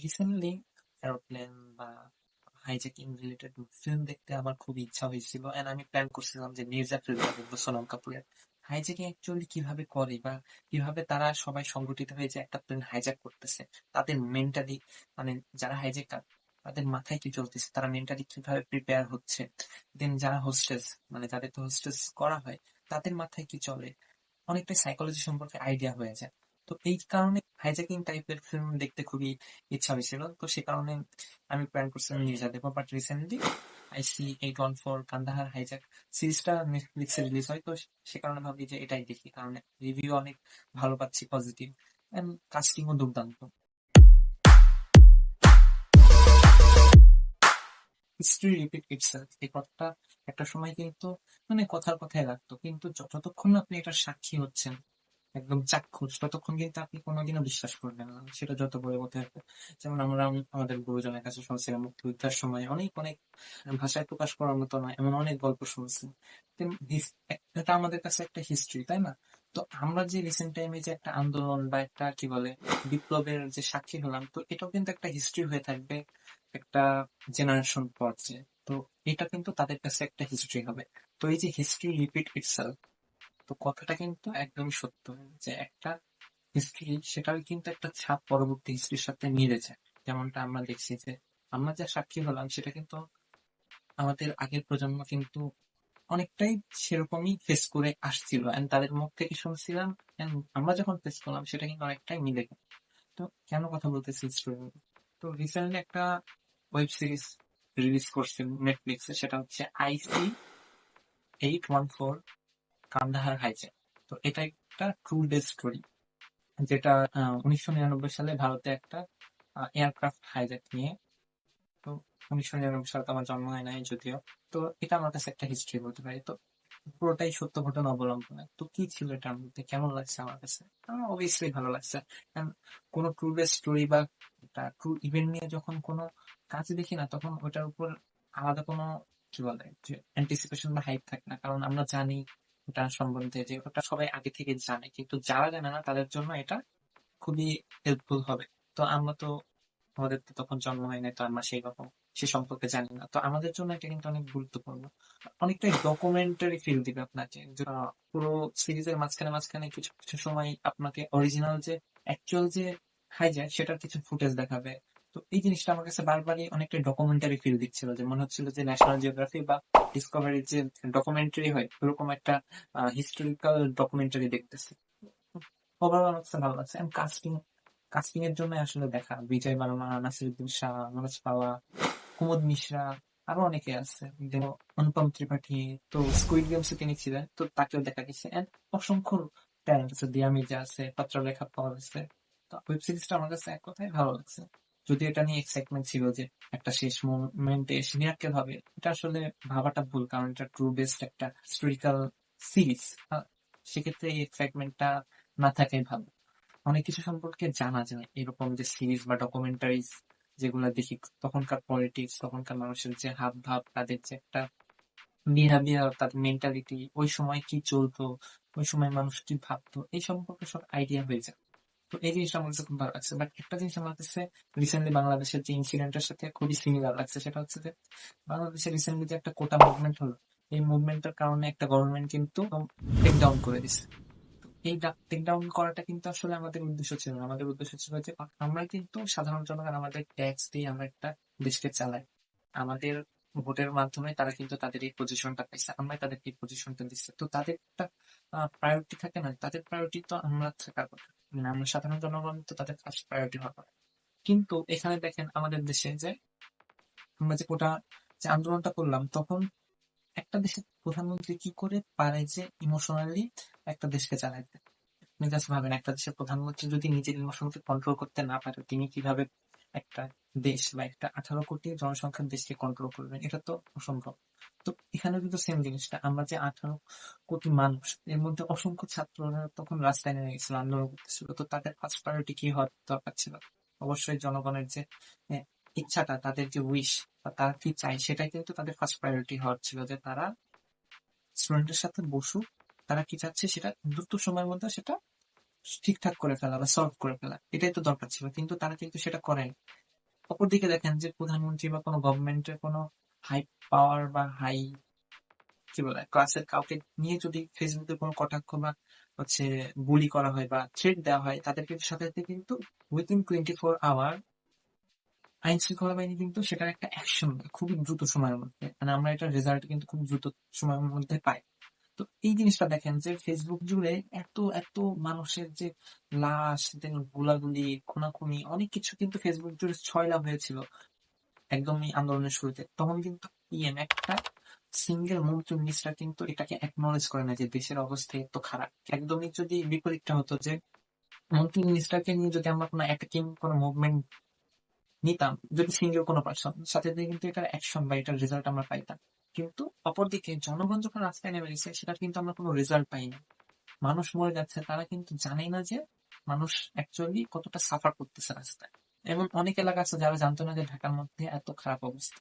Recently aeroplane বা hijacking related film দেখতে আমার খুব ইচ্ছা হয়েছিল এন্ড আমি প্ল্যান করছিলাম যে মির্জা ফিল্মটা দেখবো সোনম কাপুরের। হাইজ্যাকিং অ্যাকচুয়ালি কিভাবে করে বা কিভাবে তারা সবাই সংগঠিত হয়ে যে একটা প্লেন হাইজ্যাক করতেছে, তাদের মেন্টালি, মানে যারা হাইজ্যাকার তাদের মাথায় কি চলতেছে, তারা মেন্টালি কিভাবে প্রিপেয়ার হচ্ছে, দেন যারা হোস্টেস, মানে যাদেরকে হোস্টেস করা হয় তাদের মাথায় কি চলে, অনেকটা সাইকোলজি সম্পর্কে আইডিয়া হয়ে যায়। তো এই কারণে হাইজ্যাকিং টাইপের ফিল্ম দেখতে খুবই ইচ্ছা হয়েছিল, তো সে কারণে আমি প্ল্যান করছিলাম নির্জা দেখবো। But recently I C 814 Kandahar hijack সিরিজটা নেটফ্লিক্সে রিলিজ হয়, তো সে কারণে ভাবি যে এটাই দেখি, কারণ রিভিউ অনেক ভালো পাচ্ছি, পজিটিভ এন্ড কাস্টিংও দুর্দান্ত। হিস্ট্রি রিপিট ইটসেলফ, এই কথাটা একটা সময় কিন্তু মানে কথার কথায় লাগতো, কিন্তু যতক্ষণ না আপনি এটার সাক্ষী হচ্ছেন, একদম চাক্ষুষ, ততক্ষণ কিন্তু আপনি কোনোদিনও বিশ্বাস করবেন না, সেটা যত বড় কথা হোক। যেমন আমরা আমাদের গুরুজনের কাছে শুনছিলাম মুক্তিযুদ্ধের সময় অনেক অনেক ভাষায় প্রকাশ করার মতো নয় এমন অনেক গল্প শুনছি। এটা আমাদের কাছে একটা হিস্ট্রি, তাই না? তো আমরা যে রিসেন্ট টাইমে যে একটা আন্দোলন বা একটা কি বলে বিপ্লবের যে সাক্ষী হলাম, তো এটাও কিন্তু একটা হিস্ট্রি হয়ে থাকবে একটা জেনারেশন পর যে। তো এটা কিন্তু তাদের কাছে একটা হিস্ট্রি হবে। তো এই যে হিস্ট্রি রিপিট ইটসেলফ, তো কথাটা কিন্তু একদমই সত্য, যে একটা হিস্ট্রি সেটাও কিন্তু একটা ছাপ পরবর্তী হিস্ট্রির সাথে মিলে যায়। যেমনটা আমরা দেখছি যে আমরা যা সাক্ষী হলাম সেটা কিন্তু আমাদের আগের প্রজন্ম কিন্তু অনেকটাই সেরকমই ফেস করে আসছিল, এন্ড তাদের মুখ থেকে শুনছিলাম, and আমরা যখন ফেস করলাম সেটা কিন্তু অনেকটাই মিলে গেল। তো কেন কথা বলতেছি হিস্ট্রি? তো রিসেন্টলি একটা ওয়েব সিরিজ রিলিজ করছে নেটফ্লিক্সে, সেটা হচ্ছে আইসি 814 কান্দাহার হাইজ্যাক। তো এটা একটা ট্রু ডে স্টোরি, যেটা 1999 সালে ভারতে একটা এয়ারক্রাফট হাইজ্যাক নিয়ে। তো 1999 সালে তো আমার জন্ম হয় নাই যদিও। তো এটা আমার কাছে একটা হিস্ট্রি বলতে পারি। তো পুরোটাই সত্য ঘটনা অবলম্বনে। তো কি ছিল এটার মধ্যে, কেমন লাগছে আমার কাছে? আমার অবভিয়াসলি ভালো লাগছে। কারণ কোনো ট্রু বেস স্টোরি বা একটা ট্রু ইভেন্ট নিয়ে যখন কোনো কাজ দেখি না, তখন ওটার উপর আলাদা কোনো কি বলে যে অ্যান্টিসিপেশন বা হাইপ থাকে না, কারণ আমরা জানি ওটা সম্বন্ধে, যে ওটা সবাই আগে থেকে জানে, কিন্তু যারা জানে না তাদের জন্য এটা খুবই হেল্পফুল হবে। তো আমরা তো, আমাদের তো তখন জন্ম হয় নাই, তো আমরা সেই রকম সে সম্পর্কে জানি না, তো আমাদের জন্য এটা কিন্তু অনেক গুরুত্বপূর্ণ। অনেকটাই ডকুমেন্টারি ফিল দিবে আপনাকে, পুরো সিরিজের মাঝখানে মাঝখানে কিছু কিছু সময় আপনাকে অরিজিনাল যে অ্যাকচুয়াল যে হাইজ্যাক সেটার কিছু ফুটেজ দেখাবে। তো এই জিনিসটা আমার কাছে বারবারই অনেকটা ডকুমেন্টারি ফিল দিচ্ছিল, যে মনে হচ্ছিল যে ন্যাশনাল জিওগ্রাফি বা ডিসকভারির যে ডকুমেন্টারি হয় ওরকম একটা হিস্টোরিক্যাল ডকুমেন্টারি দেখতেছি। ওভারঅল আমার কাছে ভালো লাগছে। কাস্টিং, কাস্টিং এর জন্য আসলে দেখা বিজয় বর্মা, নাসিরুদ্দিন শাহ, মনোজ পাওয়া, কুমুদ মিশ্রা, আরো অনেকে আছে, যেমন অনুপম ত্রিপাঠী। তো স্কুইড গেমস এ তিনি ছিলেন, তো তাকেও দেখা গেছে। এন্ড অসংখ্য ট্যালেন্ট আছে, দিয়া মির্জা আছে, পত্রলেখা পাওয়া গেছে। তো ওয়েব সিরিজটা আমার কাছে এক কথায় ভালো লাগছে। যদি এটা নিয়ে এক্সাইটমেন্ট ছিল যে একটা শেষ মোমেন্টে এসে মিরাক্কেল হবে, এটা আসলে ভাবাটা ভুল, কারণ এটা ট্রু বেসড একটা হিস্টোরিক্যাল সিরিজ। সেক্ষেত্রে এই এক্সাইটমেন্টটা না থাকাই ভালো। অনেক কিছু সম্পর্কে জানা যায় এরকম যে সিরিজ বা ডকুমেন্টারিজ যেগুলা দেখি, তখনকার পলিটিক্স, তখনকার মানুষের যে হাব ভাব, তাদের যে একটা বিহেভিয়ার, তাদের মেন্টালিটি, ওই সময় কি চলতো, ওই সময় মানুষ কি ভাবতো, এই সম্পর্কে সব আইডিয়া হয়ে যায়। তো এই জিনিসটা আমার কাছে খুব ভালো লাগছে। বাট একটা জিনিস আমার কাছে রিসেন্টলি বাংলাদেশের যে ইনসিডেন্টের সাথে খুবই সিমিলার লাগছে, সেটা হচ্ছে যে বাংলাদেশে রিসেন্টলি যে একটা কোটা মুভমেন্ট হলো, এই মুভমেন্টের কারণে একটা গভর্নমেন্ট কিন্তু টেক ডাউন করে দিচ্ছে। এই টেক ডাউন করাটা কিন্তু আসলে আমাদের উদ্দেশ্য ছিল না। আমাদের উদ্দেশ্য ছিল যে আমরা কিন্তু সাধারণ জনগণ, আমাদের ট্যাক্স দিয়ে আমরা একটা দেশকে চালাই, আমাদের ভোটের মাধ্যমে তারা কিন্তু তাদের এই পজিশনটা পাইছে, আমরাই তাদেরকে এই পজিশনটা দিচ্ছে। তো তাদের একটা প্রায়োরিটি থাকে না, তাদের প্রায়োরিটি তো আমরা থাকার কথা, মানে আমরা সাধারণ জনগণ তো তাদের ফার্স্ট প্রায়োরিটি হওয়ার কথা। কিন্তু এখানে দেখেন আমাদের দেশে যে আমরা যে কোটা যে আন্দোলনটা করলাম, তখন একটা দেশের প্রধানমন্ত্রী কি করে পারে যে ইমোশনালি একটা দেশকে চালাইতে? আপনি জাস্ট ভাবেন, একটা দেশের প্রধানমন্ত্রী যদি নিজের ইমোশনকে কন্ট্রোল করতে না পারে, তিনি কিভাবে একটা দেশ বা একটা 18 কোটি জনসংখ্যার দেশকে কন্ট্রোল করবেন? এটা তো অসম্ভব। তো এখানে কিন্তু সেম জিনিসটা, আমরা যে 18 কোটি মানুষ, এর মধ্যে অসংখ্য ছাত্ররা তখন রাস্তায় নেমে গেছিল, আন্দোলন করতেছিল। তো তাদের ফার্স্ট প্রায়োরিটি কি হওয়ার দরকার ছিল? অবশ্যই জনগণের যে আহ, ইচ্ছাটা, তাদের যে উইশ বা তারা কি চায়, সেটাই কিন্তু তাদের ফার্স্ট প্রায়োরিটি হওয়ার ছিল, যে তারা স্টুডেন্টের সাথে বসুক, তারা কি চাচ্ছে সেটা দ্রুত সময়ের মধ্যে সেটা ঠিকঠাক করে ফেলা বা সলভ করে ফেলা, এটাই তো দরকার ছিল। কিন্তু তারা কিন্তু সেটা করেনি। অপরদিকে দেখেন যে প্রধানমন্ত্রী বা কোনো গভর্নমেন্টের কোনো হাই পাওয়ার বা হাই কি বলে ক্লাসের কাউকে নিয়ে যদি ফেসবুকে কোনো কটাক্ষ বা হচ্ছে বুলি করা হয় বা থ্রেট দেওয়া হয়, তাদের কিন্তু সাথে সাথে কিন্তু উইদিন 24 আওয়ার আইন শৃঙ্খলা বাহিনী কিন্তু সেটার একটা অ্যাকশন খুবই দ্রুত সময়ের মধ্যে, মানে আমরা এটার রেজাল্ট কিন্তু খুব দ্রুত সময়ের মধ্যে পাই। তো এই জিনিসটা দেখেন যে ফেসবুক জুড়ে এত এত মানুষের যে লাশ, দেন গোলাগুলি, খুনাখুনি, অনেক কিছু কিন্তু ফেসবুক জুড়ে ছয়লাভ হয়েছিল একদমই আন্দোলনের শুরুতে। তখন কিন্তু পিএম একটা সিঙ্গেল মন্ত্রী মিনিস্টার কিন্তু এটাকে অ্যাকনলেজ করে না যে দেশের অবস্থা এত খারাপ। একদমই যদি বিপরীতটা হতো যে মন্ত্রী মিনিস্টারকে নিয়ে যদি আমরা কোনো অ্যাটাকিং কোনো মুভমেন্ট নিতাম, যদি সিঙ্গেল কোনো পার্সন, সাথে সাথে কিন্তু এটার অ্যাকশন বা এটার রেজাল্ট আমরা পাইতাম। কিন্তু অপরদিকে জনগণ যখন রাস্তায় নেমে গেছে সেটার কিন্তু আমরা কোনো রেজাল্ট পাইনি। মানুষ মরে যাচ্ছে, তারা কিন্তু জানে না যে মানুষ অ্যাকচুয়ালি কতটা সাফার করতেছে রাস্তায়। এমন অনেক এলাকা আছে যারা জানতো না যে ঢাকার মধ্যে এত খারাপ অবস্থা।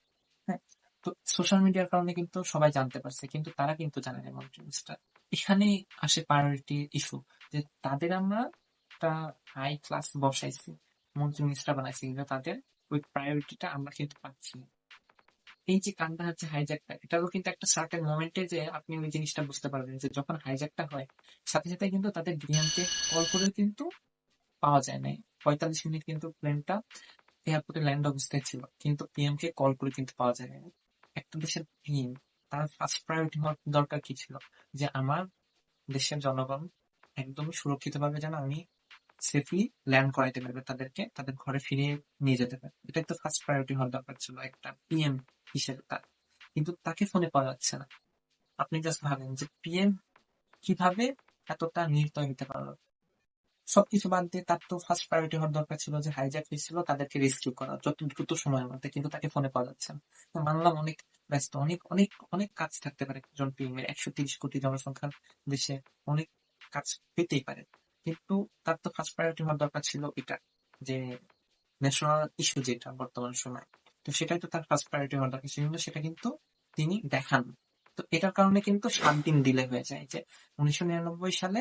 হ্যাঁ, তো সোশ্যাল মিডিয়ার কারণে কিন্তু সবাই জানতে পারছে, কিন্তু তারা কিন্তু জানে না এমন জিনিসটা। এখানেই আসে প্রায়োরিটি ইস্যু, যে তাদের আমরা একটা হাই ক্লাস বসাইছি, মন্ত্রী মিনিস্টার বানাইছি, কিন্তু তাদের ওই প্রায়োরিটিটা আমরা কিন্তু পাচ্ছি না। এই যে কান্ডা হচ্ছে হাইজ্যাকটা, এটারও কিন্তু একটা সার্টেন মোমেন্টে যে আপনি ওই জিনিসটা বুঝতে পারবেন যে যখন হাইজ্যাকটা হয় সাথে সাথে কিন্তু তাদের ডিএমকে কল করে কিন্তু পাওয়া যায় নাই। 45 মিনিট কিন্তু প্লেনটা এয়ারপোর্টে ল্যান্ড অবস্থায় ছিল, কিন্তু পিএম কে কল করে কিন্তু পাওয়া যায় না। একটা দেশের পিএম, তার ফার্স্ট প্রায়োরিটি হওয়ার দরকার কি ছিল, যে আমার দেশের জনগণ একদমই সুরক্ষিতভাবে যেন আমি সেফলি ল্যান্ড করাইতে পারবে, তাদেরকে তাদের ঘরে ফিরিয়ে নিয়ে যেতে পারবে। এটাই তো ফার্স্ট প্রায়োরিটি হওয়ার দরকার ছিল একটা পিএম হিসেবে তার। কিন্তু তাকে ফোনে পাওয়া যাচ্ছে না। আপনি জাস্ট ভাবেন যে পিএম কিভাবে এতটা নির্দয় হতে পারলো। সবকিছু বাদ দিয়ে তার তো ফার্স্ট প্রায়োরিটি হওয়ার দরকার ছিল যে হাইজ্যাক হয়েছিল তাদেরকে রেস্কিউ করা যত দ্রুত সময়ের মধ্যে, কিন্তু তাকে ফোনে পাওয়া যাচ্ছে না। তো মানলাম অনেক ব্যস্ত, অনেক অনেক অনেক কাজ থাকতে পারে একজন পিএম এর, 130 কোটি জনসংখ্যার দেশে অনেক কাজ পেতেই পারে। কিন্তু তার তো ফার্স্ট প্রায়োরিটি হওয়ার দরকার ছিল এটা, যে ন্যাশনাল ইস্যু যেটা বর্তমান সময়, তো সেটাই তো তার ফার্স্ট প্রায়োরিটি হওয়ার দরকার ছিল, কিন্তু সেটা কিন্তু তিনি দেখান। তো এটার কারণে কিন্তু 7 দিন ডিলে হয়ে যায়, যে 1999 সালে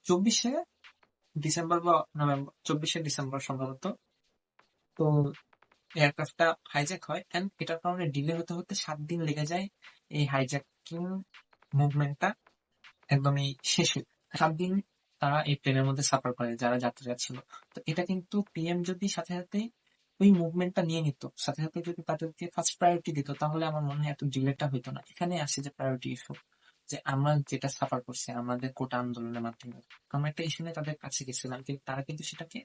24শে ডিসেম্বর বা নভেম্বর, 24শে ডিসেম্বর সম্ভবত, তো এয়ারক্রাফটটা হাইজ্যাক হয়, এন্ড এটার কারণে ডিলে হতে হতে 7 দিন লেগে যায় এই হাইজ্যাকিং মুভমেন্টটা একদমই শেষ হয়ে। 7 দিন তারা এই প্লেনের মধ্যে সাফার করে যারা যাত্রীরা ছিল। তো এটা কিন্তু পিএম যদি সাথে সাথে ওই মুভমেন্টটা নিয়ে নিত, সাথে সাথে যদি তাদেরকে ফার্স্ট প্রায়োরিটি দিত, তাহলে আমার মনে হয় এত ডিলেটা হইতো না। এখানে আসে যে প্রায়োরিটি ইস্যু, যে আমরা যেটা সাফার করছি আমাদের কোটা আন্দোলনের মাধ্যমে, আমরা একটা ইস্যু নিয়ে তাদের কাছে গেছিলাম, কিন্তু তারা কিন্তু সেটাকে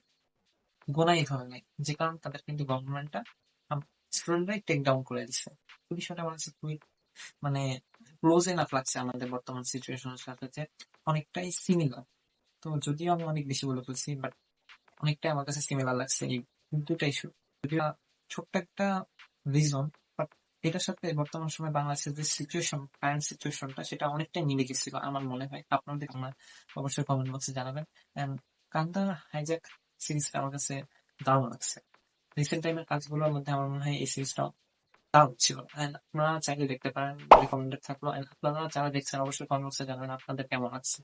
গোনাই ধরে নাই, যে কারণে তাদের কিন্তু গভর্নমেন্টটা স্টুডেন্টরাই টেক ডাউন করে দিচ্ছে। তো বিষয়টা আমার কাছে খুবই মানে ক্লোজ এনাফ লাগছে আমাদের বর্তমান সিচুয়েশনের সাথে, যে অনেকটাই সিমিলার। তো যদিও আমি অনেক বেশি বলে ফেলছি, বাট অনেকটাই আমার কাছে সিমিলার লাগছে এই দুটা ইস্যু। যদিও ছোট্ট একটা রিজন, বাট এটার সাথে বর্তমান সময় বাংলাদেশের যে সিচুয়েশন, কারেন্ট সিচুয়েশনটা, সেটা অনেকটাই মিলে গেছিল আমার মনে হয়। আপনাদের আমার অবশ্যই কমেন্ট বক্সে জানাবেন। এন্ড কান্দা হাইজ্যাক সিরিজটা আমার কাছে দারুণ লাগছে। রিসেন্ট টাইমের কাজগুলোর মধ্যে আমার মনে হয় এই সিরিজটা দারুণ ছিল। এন্ড আপনারা চাইলে দেখতে পারেন, রিকমেন্ডেড থাকলো। এন্ড আপনারা যারা দেখছেন অবশ্যই কমেন্ট বক্সে জানাবেন আপনাদের কেমন লাগছে।